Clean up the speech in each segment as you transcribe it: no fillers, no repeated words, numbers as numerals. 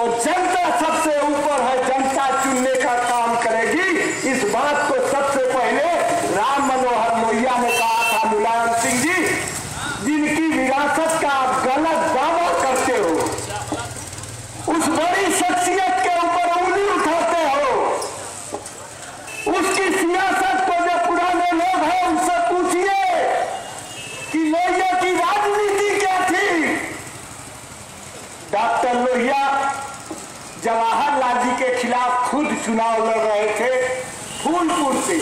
तो जनता सबसे ऊपर है, जनता चुनने का काम करेगी। इस बात को सबसे पहले राम मनोहर लोहिया ने कहा था। मुलायम सिंह जी, जिनकी विरासत का आप गलत दावा करते हो, उस बड़ी शख्सियत के ऊपर उंगली उठाते हो, उसकी सियासत को जो पुराने लोग हैं उनसे पूछिए कि लोहिया की राजनीति क्या थी। डॉक्टर लोहिया जवाहरलाल जी के खिलाफ खुद चुनाव लड़ रहे थे फूलपुर से,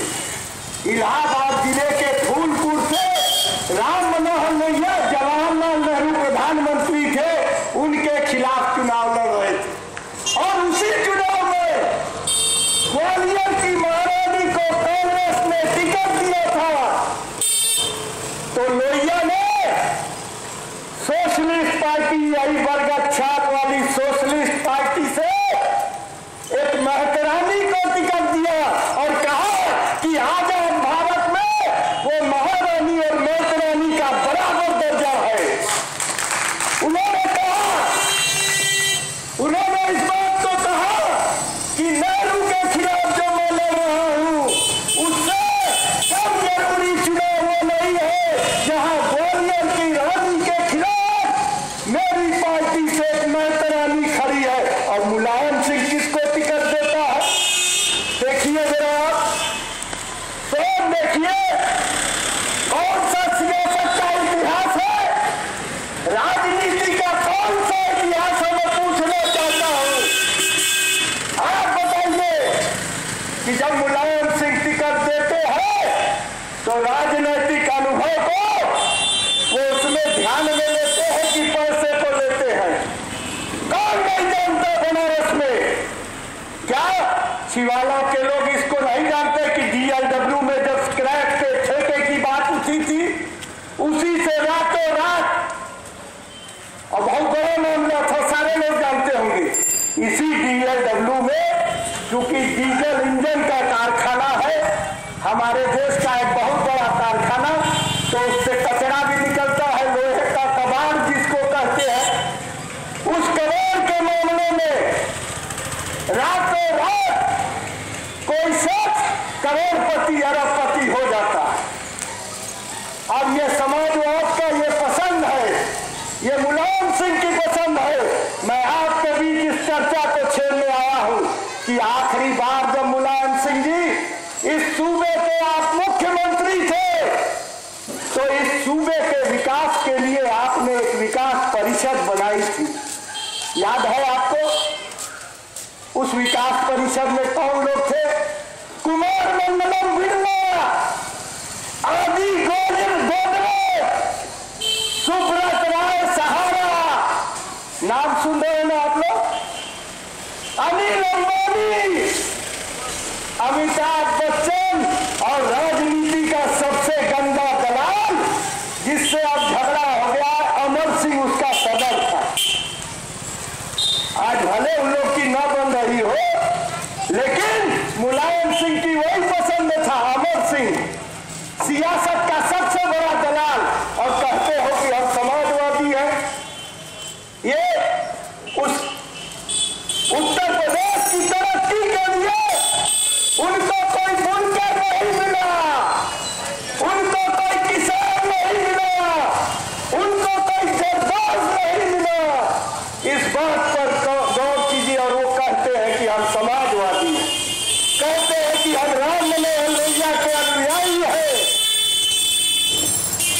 इलाहाबाद जिले के फूलपुर से। राम मनोहर लोहिया जवाहरलाल नेहरू प्रधानमंत्री थे, उनके खिलाफ चुनाव लड़ रहे थे। और उसी चुनाव में ग्वालियर की महारानी को कांग्रेस ने टिकट दिया था, तो लोहिया ने सोशलिस्ट पार्टी, यही बरगद छाप वाली सोशलिस्ट पार्टी से एक महतरानी को टिकट दिया और कहा कि आजाद भारत में वो महारानी और महतरानी का बराबर दर्जा है। उन्होंने इस बात को कहा कि नेहरू के खिलाफ जो मैं लड़ रहा हूं उससे कम जरूरी चुनाव वो नहीं है जहां ग्वालियर की रानी के खिलाफ मेरी पार्टी से एक महतरानी खड़ी है। और मुलायम सिंह किसको टिकट देता है? देखिए जरा आप, तो देखिए कौन सा सियासत का इतिहास है, राजनीति का कौन सा इतिहास है, मैं पूछना चाहता हूं। आप बताइए कि जब मुलायम सिंह टिकट देते हैं तो राजनीतिक अनुभव को वो उसमें ध्यान में लेते हैं कि पैसे को लेते हैं? कौन नहीं जानता बनारस में? क्या शिवाला के लोग इसको नहीं जानते कि DLW में जब स्क्रैप के ठेके की बात उठी थी, उसी से रातों रात, और बहुत बड़ा मामला था, सारे लोग जानते होंगे, इसी DLW में, क्योंकि डीजल इंजन का कारखाना है हमारे देश का एक बहुत बड़ा कारखाना, तो उससे कचरा भी निकलता है, लोहे का कबाड़ जिसको कहते हैं। उस कबाड़ के मामले में रातों रात कोई शख्स करोड़पति अरबपति हो जाता है। अब ये समाजवाद का ये पसंद है, ये मुलायम सिंह की पसंद है। मैं आपके बीच इस चर्चा को छेड़ने आया हूं कि आखिरी बार जब मुलायम सिंह जी इस सूबे के आप मुख्यमंत्री थे, तो इस सूबे के विकास के लिए आपने एक विकास परिषद बनाई थी, याद है आपको? उस विकास परिषद में कौन लोग थे? कुमार मंगलम बिरला, आदि गोविंद गोदरे, सुब्रत राय सहारा, नाम सुन रहे हैं ना आप लोग? अनिल अंबानी, अमिताभ बच्चन, और राजनीति का सबसे गंदा दलाल जिससे अब झगड़ा हो गया, अमर सिंह उसका सदर था। आज भले उन लोग की न बन रही हो, लेकिन मुलायम सिंह की वही पसंद था, अमर सिंह, सियासत का सबसे बड़ा दलाल, और कहते हो कि हम समाजवादी हैं। ये उस उत्तर प्रदेश की तरक्की के लिए उनको कोई बुनकर नहीं मिला, उनको कोई किसान नहीं मिला, उनको कोई जरदार नहीं मिला। इस बात पर गौर कीजिए। और वो कहते हैं कि हम समाजवादी हैं, कहते हैं कि हम राम मनोहर लोहिया के अनुयायी हैं।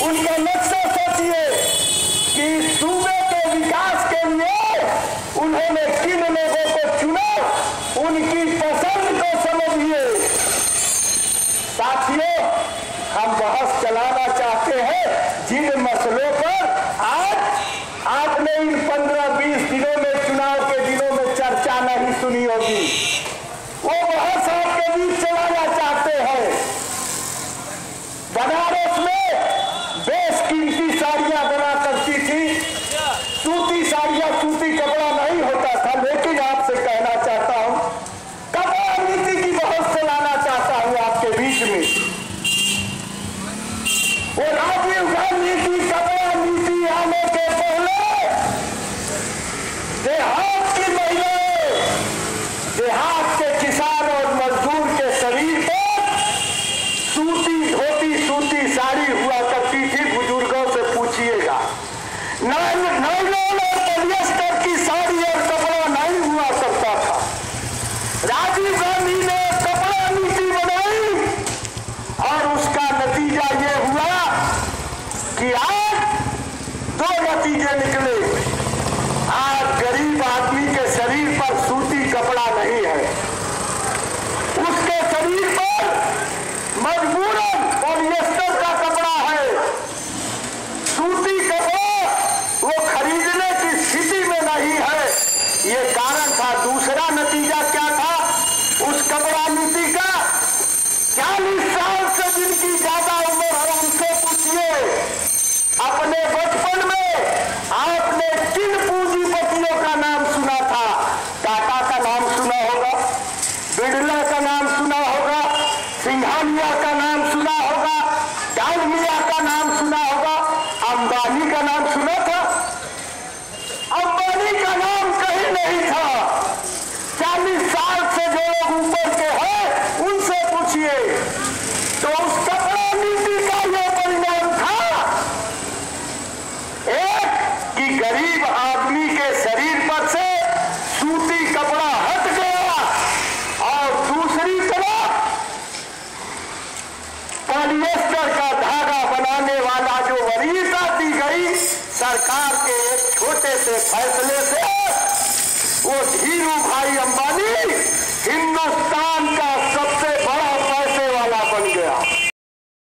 उनका नक्शा सोचिए कि सूबे के विकास के लिए उन्होंने किन लोगों को चुना, उनकी पसंद को समझिए। साथियों, हम बहस चलाना चाहते हैं जिन मसलों पर आज आपने इन 15-20 दिनों में, चुनाव के दिनों में चर्चा नहीं सुनी होगी, वो बहस आपके बीच चलाना चाहते हैं। बनारस में बेशकीमती साड़ियां बना करती थी, सूती साड़ियां, सूती कपड़ा नहीं होता था, लेकिन आपसे कहना चाहता हूं, कपड़ा नीति की बहस चलाना चाहता हूं आपके बीच में। वो राजीव गांधी की कपड़ा नीति आने के पहले देहात की महिला नायलॉन और पॉलिएस्टर की साड़ी और कपड़ा नहीं हुआ करता था। राजीव गांधी ने कपड़ा नीति बनाई और उसका नतीजा ये हुआ कि आज दो नतीजे निकले। आज गरीब आदमी के शरीर पर सूती कपड़ा नहीं है, उसके शरीर पर मजबूरन पॉलिएस्टर का कपड़ा है। सूती कपड़ा वो खरीदने की स्थिति में नहीं है, ये कारण था। दूसरा नतीजा क्या था उस कपड़ा नीति का? 40 साल से जिनकी ज्यादा उम्र है उनसे पूछिए, अपने बचपन में आपने किन पूंजीपतियों का नाम सुना था? टाटा का नाम सुना होगा, बिरला का नाम सुना होगा, सिंघानिया का नाम सुना होगा, डालमिया का नाम सुना होगा, अंबानी का नाम सुना था? अंबानी का नाम कहीं नहीं था। 40 साल से जो लोग ऊपर के हैं उनसे पूछिए। तो उस कपड़ा नीति का यह परिणाम था, एक कि गरीब आदमी के शरीर पर से सूती कपड़ा हट गया और दूसरी तरफ पॉलिएस्टर का धागा बनाने वाला जो वरीयता दी गई सरकार के एक छोटे से फैसले से, वो धीरू भाई अंबानी हिंदुस्तान का